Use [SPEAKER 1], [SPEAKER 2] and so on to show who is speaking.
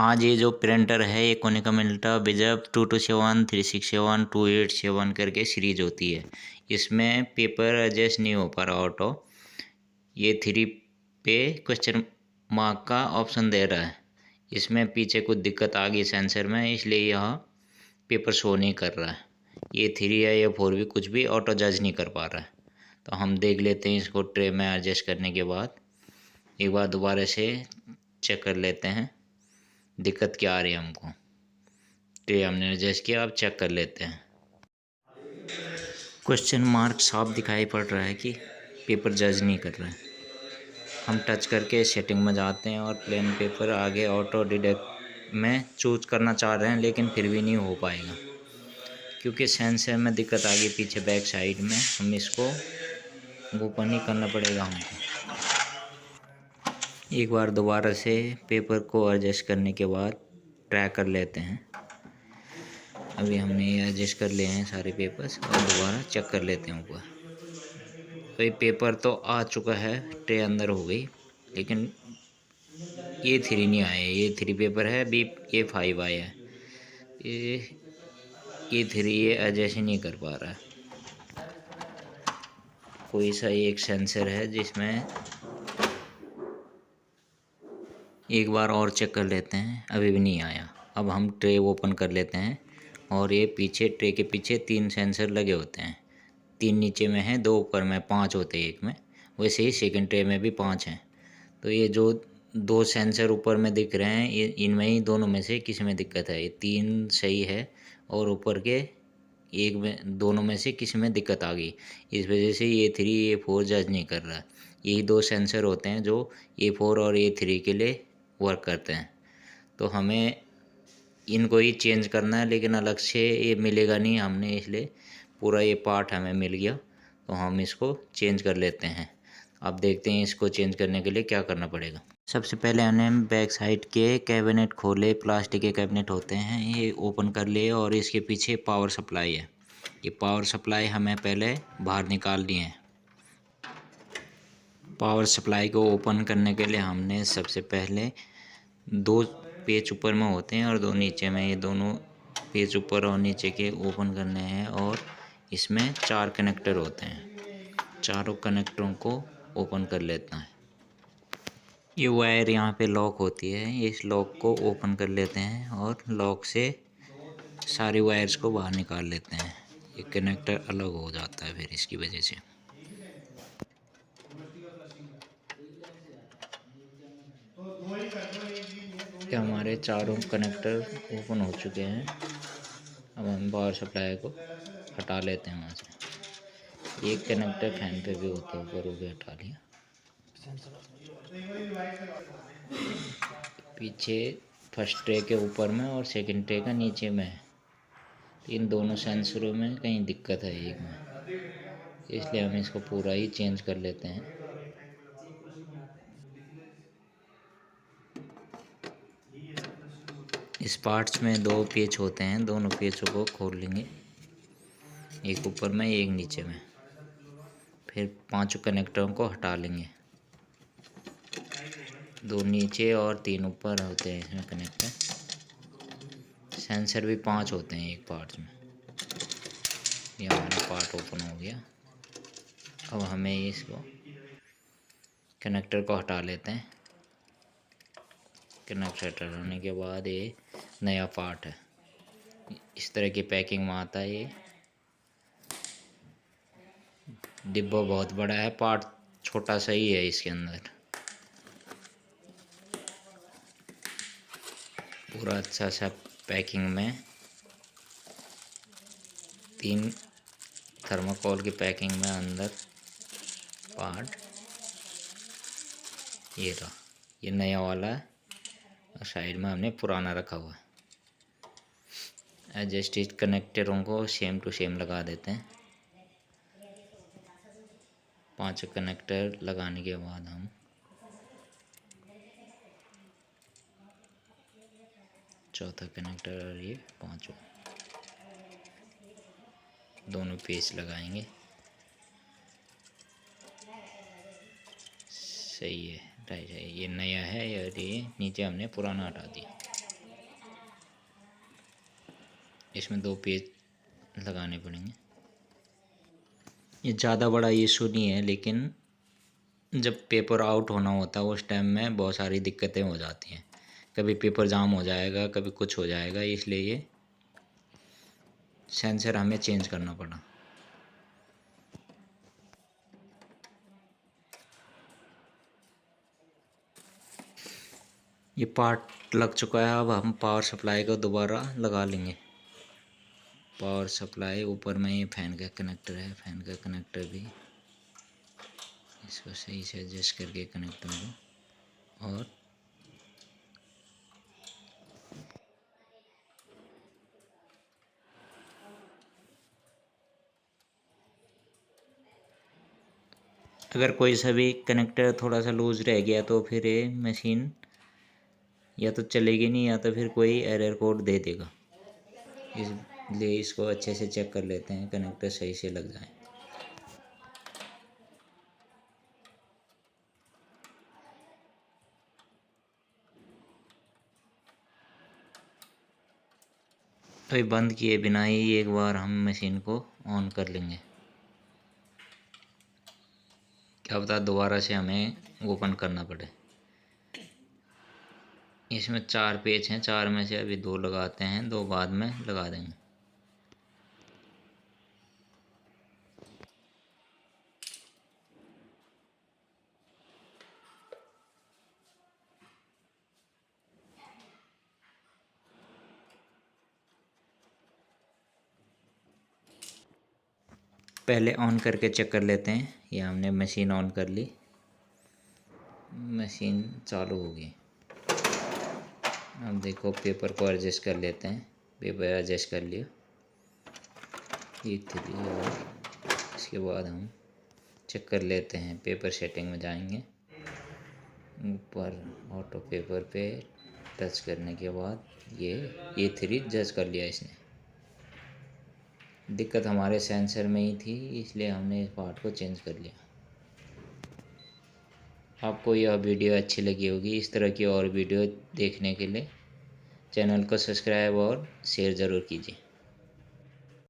[SPEAKER 1] आज ये जो प्रिंटर है ये कोनिका मिल्टा बिजब 227 367 287 करके सीरीज होती है। इसमें पेपर एडजस्ट नहीं हो पा रहा ऑटो। ये 3 पे क्वेश्चन मार्क का ऑप्शन दे रहा है। इसमें पीछे कुछ दिक्कत आ गई सेंसर में, इसलिए यह पेपर शो नहीं कर रहा है। ये 3 है या 4 भी कुछ भी ऑटो जज नहीं कर पा रहा है। तो हम देख लेते हैं इसको ट्रे में एडजस्ट करने के बाद। एक बार दोबारा से चेक कर लेते हैं दिक्कत क्या आ रही है हमको। तो हमने एडजस्ट किया, अब चेक कर लेते हैं। क्वेश्चन मार्क साफ दिखाई पड़ रहा है कि पेपर जज नहीं कर रहा है। हम टच करके सेटिंग में जाते हैं और प्लेन पेपर आगे ऑटो डिटेक्ट में चूज करना चाह रहे हैं, लेकिन फिर भी नहीं हो पाएगा क्योंकि सेंसर में दिक्कत आ गई पीछे बैक साइड में। हम इसको ओपन ही करना पड़ेगा हमको। एक बार दोबारा से पेपर को एडजस्ट करने के बाद ट्राई कर लेते हैं। अभी हमने ये एडजस्ट कर लिए हैं सारे पेपर्स और दोबारा चेक कर लेते हैं ऊपर। तो ये पेपर तो आ चुका है, ट्रे अंदर हो गई, लेकिन ये 3 नहीं आया। ये 3 पेपर है, अभी ये 5 आया है। ये 3 ये एडजस्ट ही नहीं कर पा रहा है। कोई सा एक सेंसर है जिसमें एक बार और चेक कर लेते हैं, अभी भी नहीं आया। अब हम ट्रे ओपन कर लेते हैं और ये पीछे ट्रे के पीछे 3 सेंसर लगे होते हैं। 3 नीचे में हैं, 2 ऊपर में, 5 होते हैं एक में। वैसे ही सेकंड ट्रे में भी 5 हैं। तो ये जो 2 सेंसर ऊपर में दिख रहे हैं, ये इनमें ही दोनों में से किसी में दिक्कत है। ये 3 सही है और ऊपर के एक में, दोनों में से किसी में दिक्कत आ गई। इस वजह से ये 3 ये 4 जज नहीं कर रहा। यही 2 सेंसर होते हैं जो ये 4 और ये 3 के लिए वर्क करते हैं। तो हमें इनको ही चेंज करना है, लेकिन अलग से ये मिलेगा नहीं। हमने इसलिए पूरा ये पार्ट हमें मिल गया, तो हम इसको चेंज कर लेते हैं। अब देखते हैं इसको चेंज करने के लिए क्या करना पड़ेगा। सबसे पहले हमने बैक साइड के कैबिनेट खोले। प्लास्टिक के कैबिनेट होते हैं, ये ओपन कर लिए और इसके पीछे पावर सप्लाई है। ये पावर सप्लाई हमें पहले बाहर निकालनी है। पावर सप्लाई को ओपन करने के लिए हमने सबसे पहले 2 पेच ऊपर में होते हैं और 2 नीचे में, ये दोनों पेच ऊपर और नीचे के ओपन करने हैं। और इसमें 4 कनेक्टर होते हैं, चारों कनेक्टरों को ओपन कर लेता है। ये वायर यहाँ पे लॉक होती है, इस लॉक को ओपन कर लेते हैं और लॉक से सारी वायर्स को बाहर निकाल लेते हैं। ये कनेक्टर अलग हो जाता है फिर इसकी वजह से। ये हमारे चारों कनेक्टर ओपन हो चुके हैं। अब हम पावर सप्लाई को हटा लेते हैं वहाँ से। एक कनेक्टर फैन पे भी होता है ऊपर, वो भी हटा लिया। पीछे फर्स्ट ट्रे के ऊपर में और सेकंड ट्रे का नीचे में है। इन दोनों सेंसरों में कहीं दिक्कत है एक में, इसलिए हम इसको पूरा ही चेंज कर लेते हैं। इस पार्ट्स में 2 पेच होते हैं, दोनों पेचों को खोल लेंगे, एक ऊपर में एक नीचे में। फिर 5 कनेक्टरों को हटा लेंगे, 2 नीचे और 3 ऊपर होते हैं इसमें कनेक्टर। सेंसर भी 5 होते हैं एक पार्ट में। ये हमारा पार्ट ओपन हो गया। अब हमें इसको कनेक्टर को हटा लेते हैं। कनेक्टर हटाने के बाद ये नया पार्ट है, इस तरह की पैकिंग में आता है। ये डिब्बा बहुत बड़ा है, पार्ट छोटा सा ही है इसके अंदर। पूरा अच्छा सा पैकिंग में 3 थर्माकोल की पैकिंग में अंदर पार्ट ये रहा। ये नया वाला है और साइड में हमने पुराना रखा हुआ है। एडजस्टेड कनेक्टरों को सेम टू सेम लगा देते हैं। 5 कनेक्टर लगाने के बाद हम चौथा कनेक्टर और ये 5 दोनों पेच लगाएंगे। सही है, राइट है। ये नया है और ये नीचे हमने पुराना हटा दिया। इसमें 2 पेज लगाने पड़ेंगे। ये ज़्यादा बड़ा इशू नहीं है, लेकिन जब पेपर आउट होना होता है उस टाइम में बहुत सारी दिक्कतें हो जाती हैं। कभी पेपर जाम हो जाएगा, कभी कुछ हो जाएगा, इसलिए ये सेंसर हमें चेंज करना पड़ा। ये पार्ट लग चुका है। अब हम पावर सप्लाई को दोबारा लगा लेंगे। पावर सप्लाई ऊपर में ये फ़ैन का कनेक्टर है, फ़ैन का कनेक्टर भी इसको सही से एडजस्ट करके कनेक्टर को, और अगर कोई सा भी कनेक्टर थोड़ा सा लूज़ रह गया तो फिर ये मशीन या तो चलेगी नहीं या तो फिर कोई एरर कोड दे देगा। इसलिए इसको अच्छे से चेक कर लेते हैं, कनेक्टर सही से लग जाए। अभी बंद किए बिना ही एक बार हम मशीन को ऑन कर लेंगे। क्या पता दोबारा से हमें ओपन करना पड़े। इसमें 4 पेच हैं, 4 में से अभी 2 लगाते हैं, 2 बाद में लगा देंगे। पहले ऑन करके चेक कर लेते हैं। ये हमने मशीन ऑन कर ली, मशीन चालू हो गई। अब देखो पेपर को एडजस्ट कर लेते हैं। पेपर एडजस्ट कर लिया, ये 3 और इसके बाद हम चेक कर लेते हैं। पेपर सेटिंग में जाएंगे, ऊपर ऑटो पेपर पे टच करने के बाद ये 3 जज कर लिया इसने। दिक्कत हमारे सेंसर में ही थी, इसलिए हमने इस पार्ट को चेंज कर लिया। आपको यह वीडियो अच्छी लगी होगी। इस तरह की और वीडियो देखने के लिए चैनल को सब्सक्राइब और शेयर ज़रूर कीजिए।